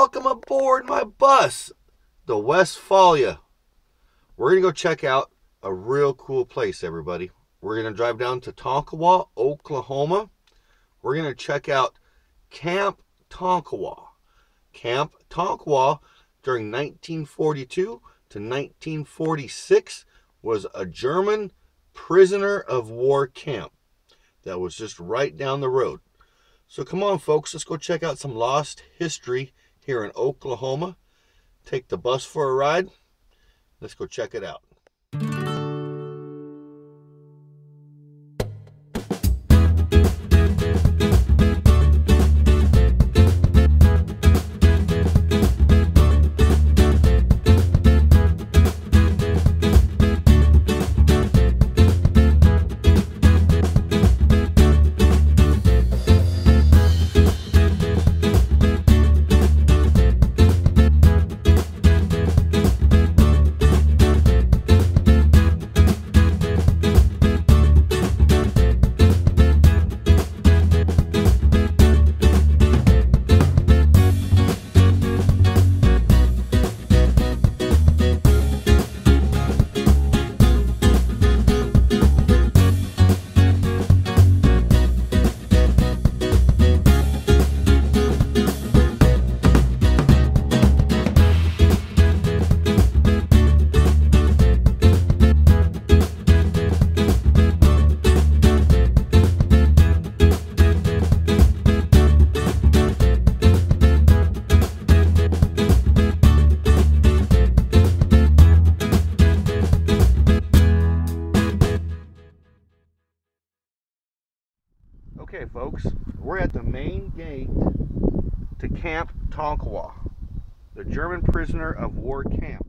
welcome aboard my bus, the WestFalia. We're going to go check out a real cool place, everybody. We're going to drive down to Tonkawa, Oklahoma. We're going to check out Camp Tonkawa. Camp Tonkawa during 1942 to 1946 was a German prisoner of war camp that was just right down the road. So come on, folks, let's go check out some lost history here in Oklahoma. Take the bus for a ride. Let's go check it out. Okay, folks, we're at the main gate to Camp Tonkawa, the German prisoner of war camp.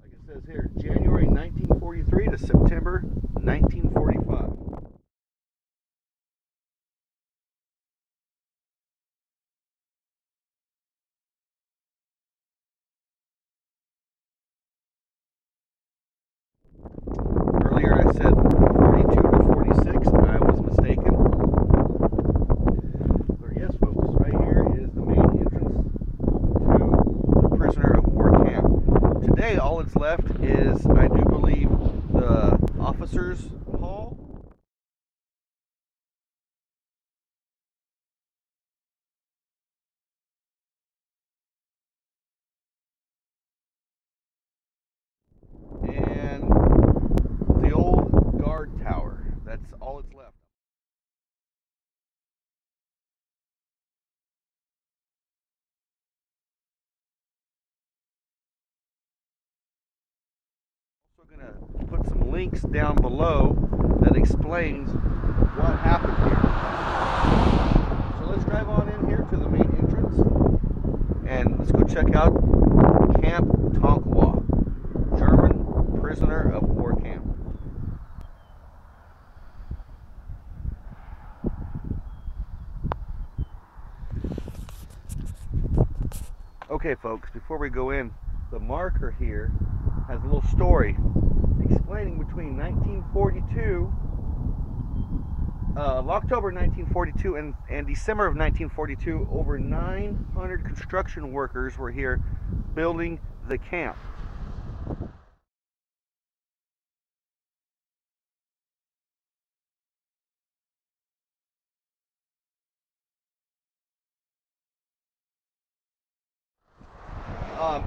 Like it says here, January 1943 to September 1945. Earlier I said 42 to 46. I was mistaken. So yes, folks, right here is the main entrance to the prisoner of war camp. Today all that's left is, I do believe, the officers' hall. And the old guard tower. That's all that's left. Also going to put some links down below that explains what happened here. So let's drive on in here to the main entrance and let's go check out Camp Tonkawa, German prisoner of war camp. Okay, folks, before we go in, the marker here has a little story explaining between 1942, October 1942 and December of 1942, over 900 construction workers were here building the camp.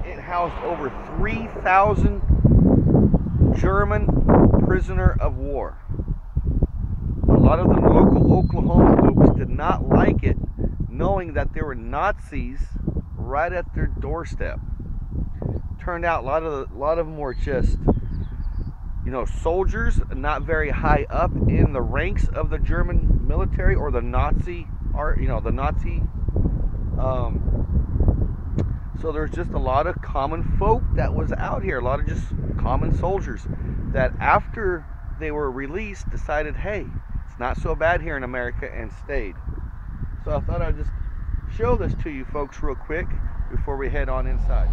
It housed over 3,000 German prisoner of war. A lot of the local Oklahoma folks did not like it, knowing that there were Nazis right at their doorstep. Turned out a lot of them were just, you know, soldiers, not very high up in the ranks of the German military or the Nazi, so there's just a lot of common folk that was out here, a lot of just common soldiers that after they were released decided, hey, it's not so bad here in America, and stayed. So I thought I'd just show this to you folks real quick before we head on inside.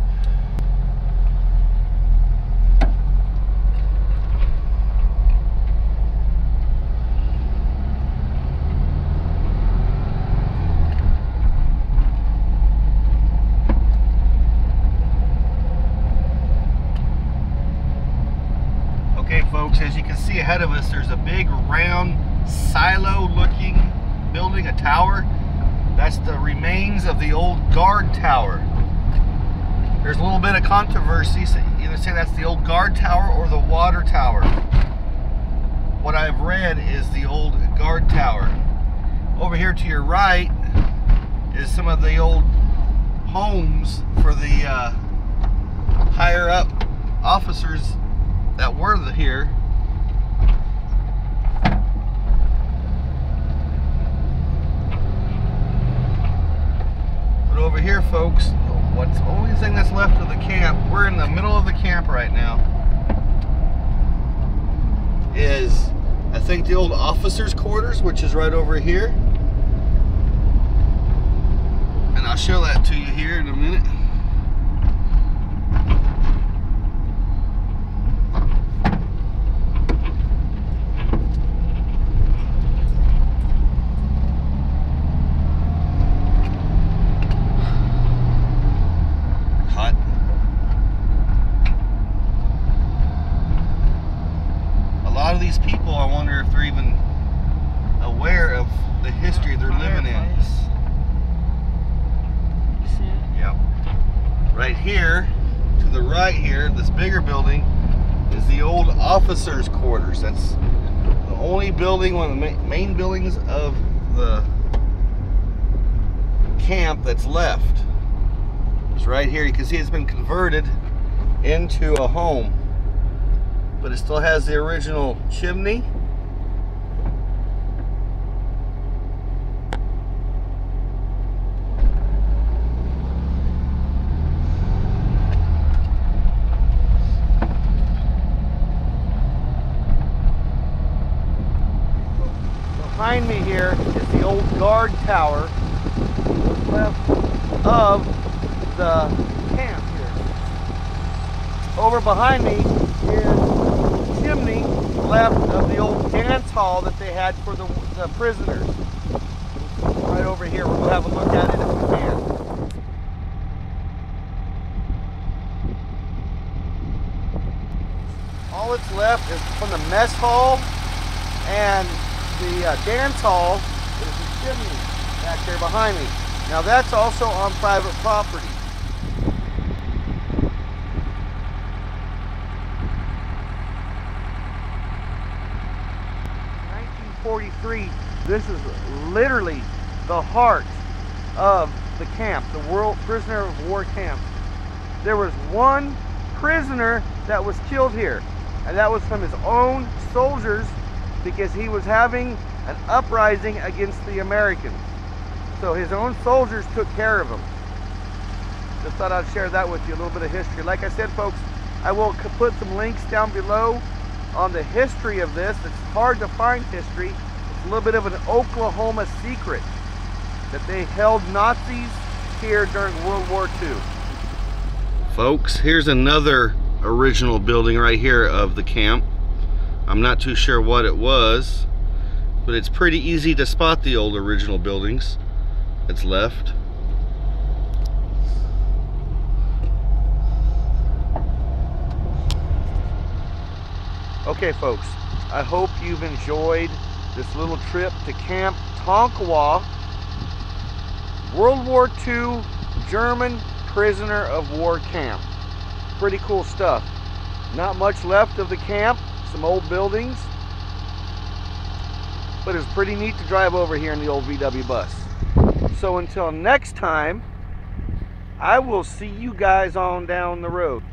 folks, as you can see ahead of us, there's a big round silo looking building, a tower. That's the remains of the old guard tower. There's a little bit of controversy, so either say that's the old guard tower or the water tower. What I've read is the old guard tower. Over here to your right is some of the old homes for the higher up officers that were here. But over here, folks, what's the only thing that's left of the camp, we're in the middle of the camp right now, is I think the old officers' quarters, which is right over here. And I'll show that to you here in a minute. Hot. A lot of these people, I wonder if they're even aware of the history they're living in. Yep. Right here, to the right here, this bigger building is the old officers' quarters. That's the only building, one of the main buildings of the camp that's left. It's right here. You can see it's been converted into a home, but it still has the original chimney. Behind me here is the old guard tower left of the camp here. Over behind me is chimney left of the old dance hall that they had for the prisoners. Right over here, we'll have a look at it if we can. All that's left is from the mess hall and the dance hall is the chimney back there behind me. Now that's also on private property. 1943, this is literally the heart of the camp, the World Prisoner of War camp. There was one prisoner that was killed here, and that was from his own soldiers, because he was having an uprising against the Americans. So his own soldiers took care of him. Just thought I'd share that with you, a little bit of history. Like I said, folks, I will put some links down below on the history of this. It's hard to find history. It's a little bit of an Oklahoma secret that they held Nazis here during World War II. Folks, here's another original building right here of the camp. I'm not too sure what it was, but it's pretty easy to spot the old original buildings that's left. Okay, folks, I hope you've enjoyed this little trip to Camp Tonkawa, World War II German prisoner of war camp. Pretty cool stuff. Not much left of the camp. Some old buildings, but it's pretty neat to drive over here in the old VW bus. So until next time, I will see you guys on down the road.